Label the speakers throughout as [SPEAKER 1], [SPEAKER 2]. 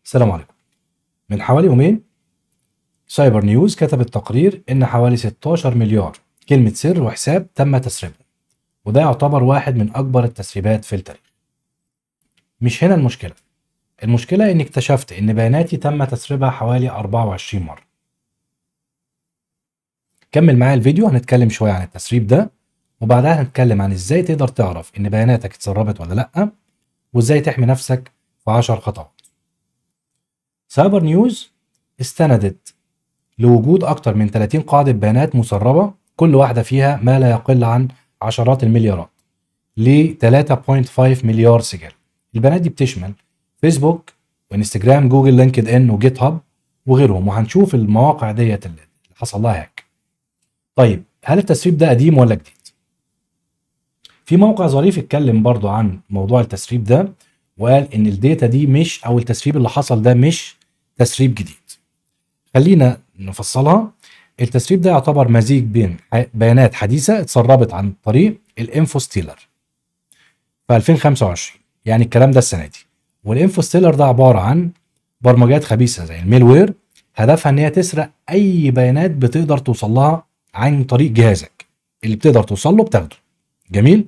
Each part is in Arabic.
[SPEAKER 1] السلام عليكم. من حوالي يومين سايبر نيوز كتبت تقرير إن حوالي 16 مليار كلمة سر وحساب تم تسريبهم، وده يعتبر واحد من أكبر التسريبات في التاريخ. مش هنا المشكلة إني اكتشفت إن بياناتي تم تسريبها حوالي 24 مرة. كمل معايا الفيديو، هنتكلم شوية عن التسريب ده، وبعدها هنتكلم عن إزاي تقدر تعرف إن بياناتك اتسربت ولا لأ، وإزاي تحمي نفسك في 10 خطوات. سايبر نيوز استندت لوجود أكتر من 30 قاعدة بيانات مسربة، كل واحدة فيها ما لا يقل عن عشرات المليارات ل 3.5 مليار سجل. البيانات دي بتشمل فيسبوك وانستجرام، جوجل، لينكد ان وجيت هاب وغيرهم، وهنشوف المواقع ديت اللي حصل لها هاك. طيب هل التسريب ده قديم ولا جديد؟ في موقع ظريف اتكلم برضو عن موضوع التسريب ده، وقال ان الداتا دي مش، او التسريب اللي حصل ده مش تسريب جديد. خلينا نفصلها. التسريب ده يعتبر مزيج بين بيانات حديثة اتسربت عن طريق الانفوستيلر في 2025، يعني الكلام ده السنة دي. والانفوستيلر ده عبارة عن برمجات خبيثة زي الميل وير، هدفها ان هي تسرق اي بيانات بتقدر توصل لها عن طريق جهازك، اللي بتقدر توصل له بتاخده. جميل،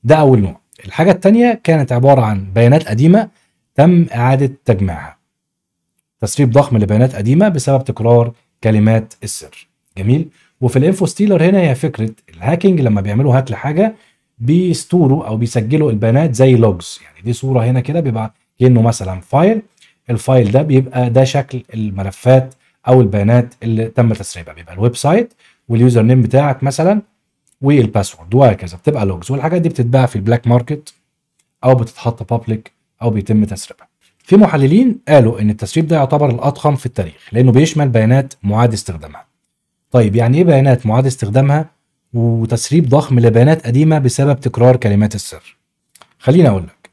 [SPEAKER 1] ده اول نوع. الحاجة التانية كانت عبارة عن بيانات قديمة تم اعادة تجميعها، تسريب ضخم لبيانات قديمة بسبب تكرار كلمات السر. جميل. وفي الانفوستيلر هنا هي فكرة الهاكينج، لما بيعملوا هاك لحاجة بيستوروا او بيسجلوا البيانات زي لوجز، يعني دي صورة هنا كده بيبقى كأنه مثلا فايل، الفايل ده بيبقى ده شكل الملفات او البيانات اللي تم تسريبها، بيبقى الويب سايت واليوزر نيم بتاعك مثلا والباسورد وهكذا، بتبقى لوجز. والحاجات دي بتتباع في البلاك ماركت او بتتحط بابليك او بيتم تسريبها. في محللين قالوا ان التسريب ده يعتبر الاضخم في التاريخ لانه بيشمل بيانات معاد استخدامها. طيب يعني ايه بيانات معاد استخدامها وتسريب ضخم لبيانات قديمه بسبب تكرار كلمات السر؟ خليني اقول لك.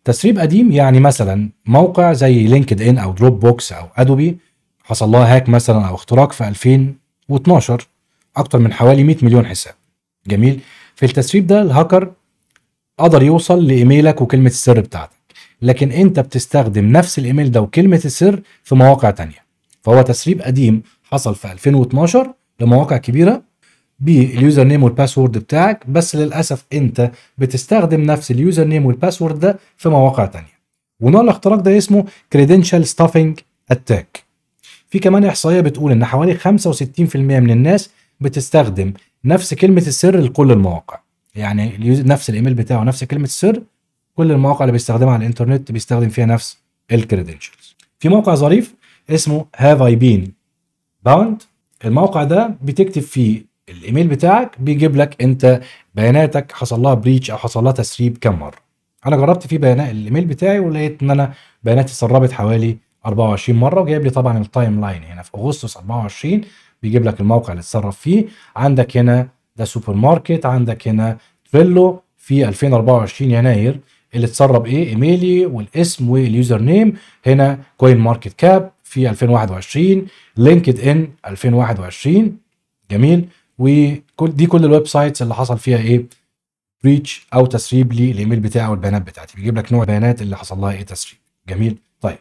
[SPEAKER 1] تسريب قديم يعني مثلا موقع زي لينكد ان او دروب بوكس او ادوبي حصل لها هاك مثلا او اختراق في 2012، اكتر من حوالي 100 مليون حساب. جميل. في التسريب ده الهاكر قدر يوصل لايميلك وكلمه السر بتاعتك، لكن انت بتستخدم نفس الايميل ده وكلمة السر في مواقع تانية. فهو تسريب قديم حصل في 2012 لمواقع كبيرة باليوزر نيم والباسورد بتاعك، بس للأسف انت بتستخدم نفس اليوزر نيم والباسورد ده في مواقع تانية. ونوع الاختراق ده اسمه credential stuffing attack. في كمان احصائية بتقول ان حوالي 65% من الناس بتستخدم نفس كلمة السر لكل المواقع، يعني نفس الايميل بتاعه نفس كلمة السر، كل المواقع اللي بيستخدمها على الانترنت بيستخدم فيها نفس الكريدنشالز. في موقع ظريف اسمه هاف اي بين باوند، الموقع ده بتكتب فيه الايميل بتاعك بيجيب لك انت بياناتك حصل لها بريتش او حصل لها تسريب كم مره. انا جربت فيه بيانات الايميل بتاعي ولقيت ان انا بياناتي اتسربت حوالي 24 مره، وجايب لي طبعا التايم لاين هنا في اغسطس 24 بيجيب لك الموقع اللي اتسرب فيه. عندك هنا ده سوبر ماركت، عندك هنا تريلو في 2024 يناير اللي اتسرب ايه، ايميلي والاسم واليوزر نيم. هنا كوين ماركت كاب في 2021، لينكد ان 2021. جميل. كل الويب سايتس اللي حصل فيها ايه بريتش او تسريب للايميل بتاعي والبيانات بتاعتي، بيجيب لك نوع البيانات اللي حصل لها ايه تسريب. جميل. طيب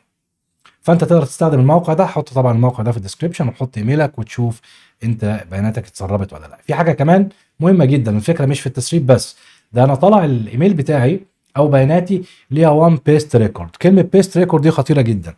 [SPEAKER 1] فانت تقدر تستخدم الموقع ده، حط طبعا الموقع ده في الديسكربشن وحط ايميلك وتشوف انت بياناتك اتسربت ولا لا. في حاجه كمان مهمه جدا، الفكره مش في التسريب بس، ده انا طلع الايميل بتاعي او بياناتي ليها وان بيست ريكورد. كلمه بيست ريكورد دي خطيره جدا.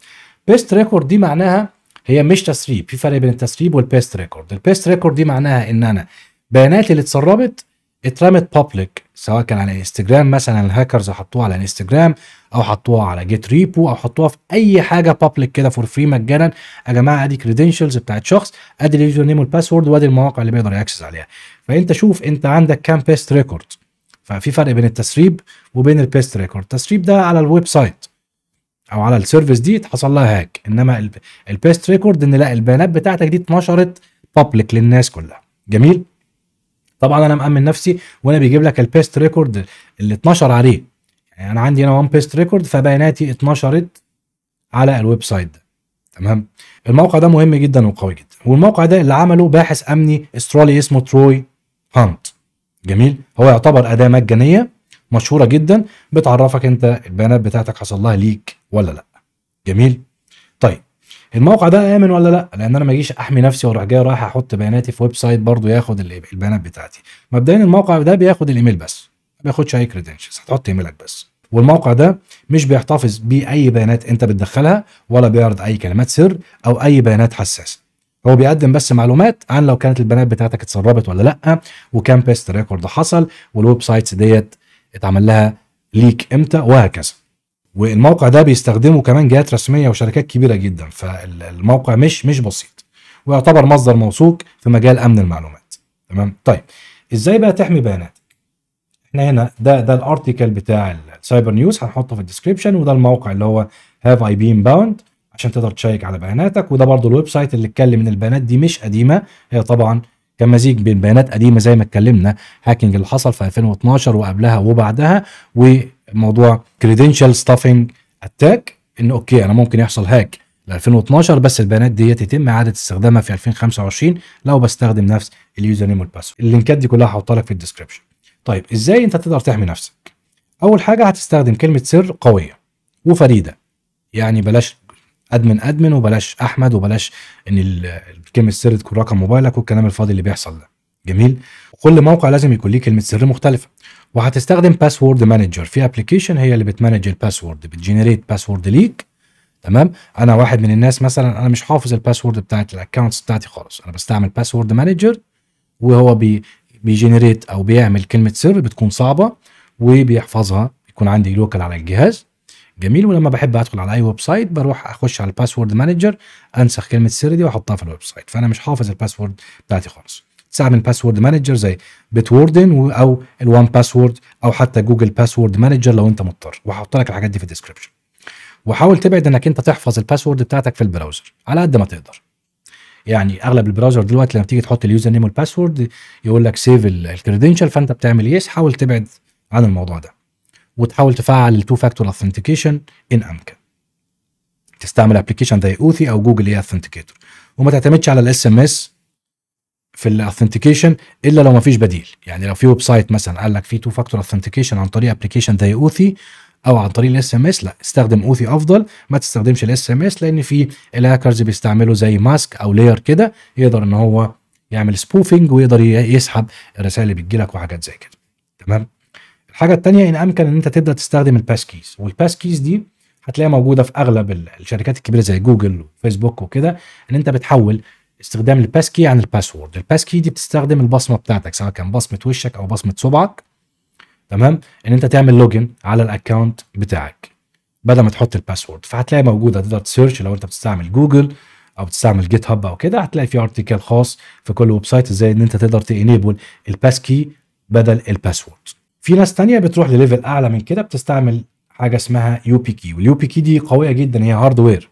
[SPEAKER 1] بيست ريكورد دي معناها هي مش تسريب، في فرق بين التسريب والبيست ريكورد. البيست ريكورد دي معناها ان انا بياناتي اللي اتسربت اترمت بابليك، سواء كان على انستجرام مثلا، الهاكرز حطوها على انستجرام او حطوها على جيت ريبو او حطوها في اي حاجه بابليك كده فور فري مجانا. يا جماعه ادي كريدنشالز بتاعت شخص، ادي اليوزر نيم والباسورد، وادي المواقع اللي بيقدر ياكسس عليها. فانت شوف انت عندك كام بيست ريكورد. ففي فرق بين التسريب وبين البيست ريكورد. التسريب ده على الويب سايت او على السيرفيس دي حصل لها هاك، انما البيست ريكورد ان لا، البيانات بتاعتك دي اتنشرت بابليك للناس كلها. جميل. طبعا انا مأمن نفسي وانا بيجيب لك البيست ريكورد اللي اتنشر عليه، يعني انا عندي هنا وان بيست ريكورد فبياناتي اتنشرت على الويب سايت ده. تمام. الموقع ده مهم جدا وقوي جدا، والموقع ده اللي عمله باحث امني استرالي اسمه تروي هانت. جميل. هو يعتبر اداه مجانيه مشهوره جدا بتعرفك انت البيانات بتاعتك حصل لها ليك ولا لا. جميل. طيب الموقع ده امن ولا لا؟ لان انا ما اجيش احمي نفسي واروح جاي رايح احط بياناتي في ويب سايت برضه ياخد البيانات بتاعتي. مبدئيا الموقع ده بياخد الايميل بس، ما بياخدش اي كريدنشلز، هتحط ايميلك بس. والموقع ده مش بيحتفظ باي بيانات انت بتدخلها، ولا بيعرض اي كلمات سر او اي بيانات حساسه. هو بيقدم بس معلومات عن لو كانت البيانات بتاعتك اتسربت ولا لا، وكام بيست ريكورد حصل، والويب سايتس ديت اتعمل لها ليك امتى، وهكذا. والموقع ده بيستخدمه كمان جهات رسميه وشركات كبيره جدا، فالموقع مش بسيط، ويعتبر مصدر موثوق في مجال امن المعلومات. تمام. طيب ازاي بقى تحمي بياناتك؟ احنا هنا ده الارتيكل بتاع السايبر نيوز، هنحطه في الديسكربشن، وده الموقع اللي هو هاف اي بي باوند عشان تقدر تشيك على بياناتك، وده برضو الويب سايت اللي اتكلم ان البيانات دي مش قديمه، هي طبعا كان مزيج بين بيانات قديمه زي ما اتكلمنا، هاكينج اللي حصل في 2012 وقبلها وبعدها، وموضوع كريدنشال ستافنج اتاك، ان اوكي انا ممكن يحصل هاك ل 2012 بس البيانات دي يتم اعاده استخدامها في 2025 لو بستخدم نفس اليوزر نيم والباسورد. اللينكات دي كلها هحطها لك في الديسكربشن. طيب ازاي انت تقدر تحمي نفسك؟ اول حاجه هتستخدم كلمه سر قويه وفريده، يعني بلاش ادمن وبلاش احمد، وبلاش ان كلمه السر تكون رقم موبايلك والكلام الفاضي اللي بيحصل ده. جميل. كل موقع لازم يكون ليه كلمه سر مختلفه. وهتستخدم باسورد مانجر في ابلكيشن هي اللي بتمانج الباسورد، بتجنريت باسورد ليك. تمام. انا واحد من الناس مثلا انا مش حافظ الباسورد بتاعت الاكونتس بتاعتي خالص، انا بستعمل باسورد مانجر، وهو بيجنريت او بيعمل كلمه سر بتكون صعبه وبيحفظها، يكون عندي لوكال على الجهاز. جميل. ولما بحب ادخل على اي ويب سايت بروح اخش على الباسورد مانجر، انسخ كلمه السر دي واحطها في الويب سايت، فانا مش حافظ الباسورد بتاعتي خالص. تستعمل باسورد مانجر زي بيتوردن او الوان باسورد او حتى جوجل باسورد مانجر لو انت مضطر، وهحط لك الحاجات دي في الديسكربشن. وحاول تبعد انك انت تحفظ الباسورد بتاعتك في البراوزر على قد ما تقدر. يعني اغلب البراوزر دلوقتي لما تيجي تحط اليوزر نيم والباسورد يقول لك سيف الكريدنشال، فانت بتعمل يس. حاول تبعد عن الموضوع ده، وتحاول تفعل التو فاكتور اثنتيكيشن ان امكن. تستعمل ابلكيشن زي اوثي او جوجل اي اثنتيكيتور، وما تعتمدش على الاس ام اس في الاثنتيكيشن الا لو ما فيش بديل. يعني لو في ويب سايت مثلا قال لك في تو فاكتور اثنتيكيشن عن طريق ابلكيشن زي اوثي او عن طريق الاس ام اس، لا استخدم اوثي افضل، ما تستخدمش الاس ام اس، لان في الهاكرز بيستعملوا زي ماسك او لاير كده يقدر ان هو يعمل سبوفنج ويقدر يسحب الرسائل اللي بتجيلك وحاجات زي كده. تمام. الحاجه الثانيه ان امكن ان انت تبدا تستخدم الباس كيز، والباس كيز دي هتلاقيها موجوده في اغلب الشركات الكبيره زي جوجل وفيسبوك وكده، ان انت بتحول استخدام الباس كي عن الباسورد. الباس كي دي بتستخدم البصمه بتاعتك، سواء كان بصمه وشك او بصمه صبعك. تمام. ان انت تعمل لوجن على الاكونت بتاعك بدل ما تحط الباسورد، فهتلاقي موجوده، تقدر تسيرش لو انت بتستعمل جوجل او بتستعمل جيت هاب او كده، هتلاقي في ارتكل خاص في كل ويب سايت ازاي ان انت تقدر تانيبل الباس كي بدل الباسورد. في ناس تانية بتروح لليفل اعلى من كده، بتستعمل حاجه اسمها يو بي كي، واليو بي كي دي قويه جدا، هي هاردوير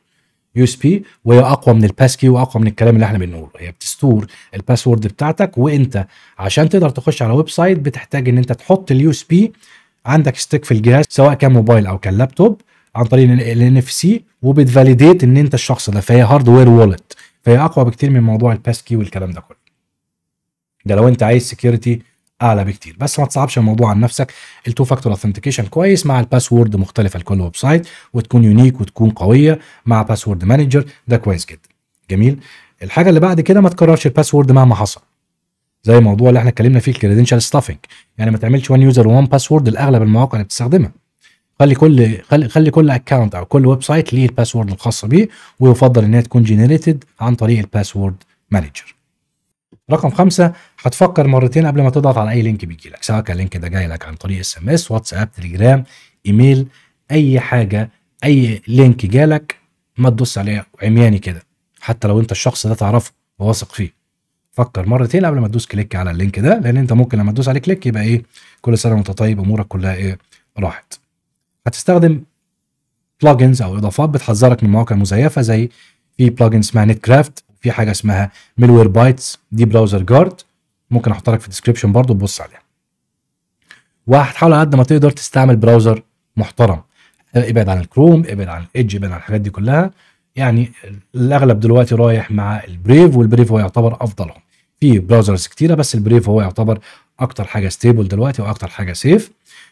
[SPEAKER 1] يو اس بي، وهي اقوى من الباس كي واقوى من الكلام اللي احنا بنقوله. هي بتستور الباسورد بتاعتك، وانت عشان تقدر تخش على ويب سايت بتحتاج ان انت تحط اليو اس بي عندك ستيك في الجهاز، سواء كان موبايل او كان لابتوب، عن طريق الان اف سي، وبتفاليديت ان انت الشخص ده، فهي هاردوير وولت، فهي اقوى بكتير من موضوع الباس كي والكلام ده كله. ده لو انت عايز سكيورتي اعلى بكتير، بس ما تصعبش الموضوع عن نفسك. التو فاكتور اثنتيكيشن كويس مع الباسورد مختلفه لكل ويب سايت، وتكون يونيك وتكون قويه مع باسورد مانجر، ده كويس جدا. جميل. الحاجه اللي بعد كده ما تكررش الباسورد مهما حصل، زي الموضوع اللي احنا اتكلمنا فيه الكريدنشال ستافنج. يعني ما تعملش وان يوزر وان باسورد لاغلب المواقع اللي بتستخدمها. خلي كل اكونت او كل ويب سايت ليه الباسورد الخاصه بيه، ويفضل ان هي تكون جنريتد عن طريق الباسورد مانجر. رقم 5، هتفكر مرتين قبل ما تضغط على اي لينك بيجي لك، سواء كان اللينك ده جاي لك عن طريق اس ام اس، واتساب، تليجرام، ايميل، اي حاجه، اي لينك جالك ما تدوس عليه عمياني كده، حتى لو انت الشخص ده تعرفه وواثق فيه. فكر مرتين قبل ما تدوس كليك على اللينك ده، لان انت ممكن لما تدوس عليه كليك يبقى ايه، كل سنه وانت طيب، امورك كلها ايه، راحت. هتستخدم بلجنز او اضافات بتحذرك من مواقع مزيفه، زي في بلجن اسمها نت كرافت، وفي حاجه اسمها ميلوير بايتس، دي براوزر جارد، ممكن احط لك في الديسكربشن برضو تبص عليها. وهتحاول على قد ما تقدر تستعمل براوزر محترم، ابعد عن الكروم، ابعد عن الايدج، ابعد عن الحاجات دي كلها. يعني الاغلب دلوقتي رايح مع البريف، والبريف هو يعتبر افضلهم. في براوزرز كتيره بس البريف هو يعتبر اكتر حاجه ستيبل دلوقتي واكتر حاجه سيف.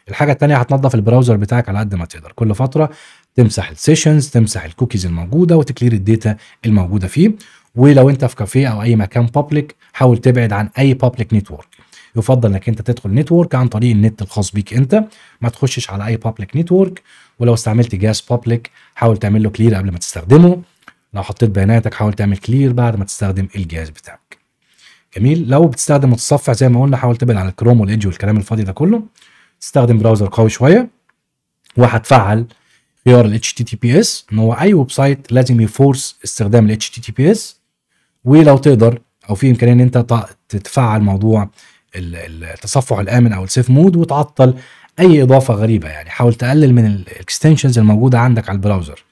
[SPEAKER 1] الحاجه الثانيه هتنظف البراوزر بتاعك على قد ما تقدر، كل فتره تمسح السيشنز، تمسح الكوكيز الموجوده وتكلير الداتا الموجوده فيه. ولو انت في كافيه او اي مكان بابليك حاول تبعد عن اي بابليك نتورك. يفضل انك انت تدخل نتورك عن طريق النت الخاص بيك انت، ما تخشش على اي بابليك نتورك. ولو استعملت جهاز بابليك حاول تعمل له كلير قبل ما تستخدمه. لو حطيت بياناتك حاول تعمل كلير بعد ما تستخدم الجهاز بتاعك. جميل. لو بتستخدم متصفح زي ما قلنا حاول تبعد عن الكروم والايدج والكلام الفاضي ده كله. تستخدم براوزر قوي شويه، وهتفعل خيار ال HTTPS ان هو اي ويب سايت لازم يفورس استخدام ال HTTPS. ولو تقدر او في امكانيه ان انت تفعل موضوع التصفح الامن او السيف مود وتعطل اي اضافه غريبه. يعني حاول تقلل من الاكستنشنز الموجوده عندك على البراوزر،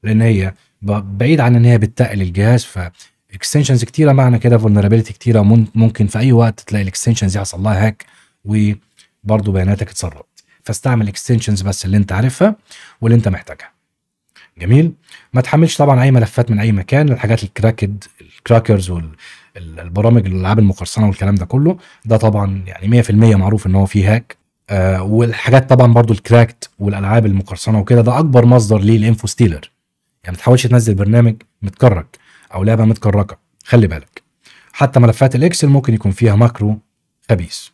[SPEAKER 1] لان هي بعيد عن ان هي بتقل الجهاز، فاكستنشنز كتيره معنى كده فولنربيلتي كتيره، ممكن في اي وقت تلاقي الاكستنشنز دي حصل لها هاك وبرضه بياناتك اتسربت. فاستعمل اكستنشنز بس اللي انت عارفها واللي انت محتاجها. جميل. ما تحملش طبعا اي ملفات من اي مكان. الحاجات الكراكرز والبرامج الالعاب المقرصنه والكلام ده كله، ده طبعا يعني 100% معروف ان هو فيه هاك. والحاجات طبعا برضو الكراكت والالعاب المقرصنه وكده ده اكبر مصدر ليه الانفو ستيلر. يعني ما تحاولش تنزل برنامج متكرك او لعبه متكركه، خلي بالك. حتى ملفات الاكسل ممكن يكون فيها ماكرو خبيث.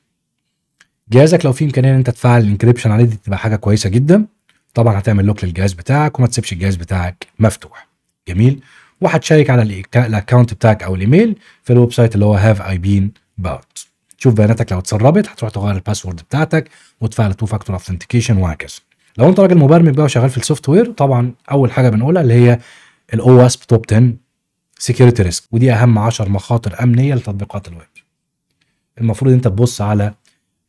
[SPEAKER 1] جهازك لو في امكانيه ان انت تفعل الانكريبشن عليه دي تبقى حاجه كويسه جدا. طبعا هتعمل لوك للجهاز بتاعك وما تسيبش الجهاز بتاعك مفتوح. جميل. وهتشيك على الاكونت بتاعك او الايميل في الويب سايت اللي هو هاف اي بين باوت. شوف بياناتك لو اتسربت هتروح تغير الباسورد بتاعتك وتفعل 2 فاكتور اوثنتيكيشن وهكذا. لو انت راجل مبرمج بقى وشغال في السوفت وير، طبعا اول حاجه بنقولها اللي هي الاو اس توب 10 سكيورتي ريسك، ودي اهم 10 مخاطر امنيه لتطبيقات الويب. المفروض انت تبص على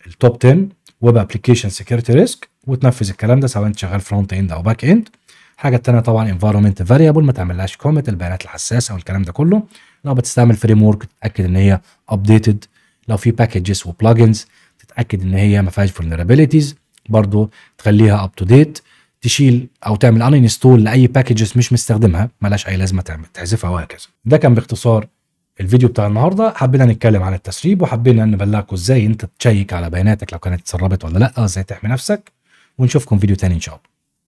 [SPEAKER 1] التوب 10 ويب ابلكيشن سكيورتي ريسك وتنفذ الكلام ده سواء انت شغال فرونت اند او باك اند. الحاجه الثانيه طبعا انفايرمنت فاريبل، ما تعملهاش كوميت البيانات الحساسه والكلام ده كله. لو بتستعمل فريم ورك تتاكد ان هي ابديتد. لو في باكجز وبلجنز تتاكد ان هي ما فيهاش فولنربيليتيز، برضو تخليها اب تو ديت. تشيل او تعمل ان انستول لاي باكجز مش مستخدمها ملهاش اي لازمه، تحذفها وهكذا. ده كان باختصار الفيديو بتاع النهارده. حبينا نتكلم عن التسريب وحبينا نبلغكم ازاي انت تشيك على بياناتك لو كانت اتسربت ولا لا، ازاي تحمي نفسك. ونشوفكم فيديو تاني ان شاء الله.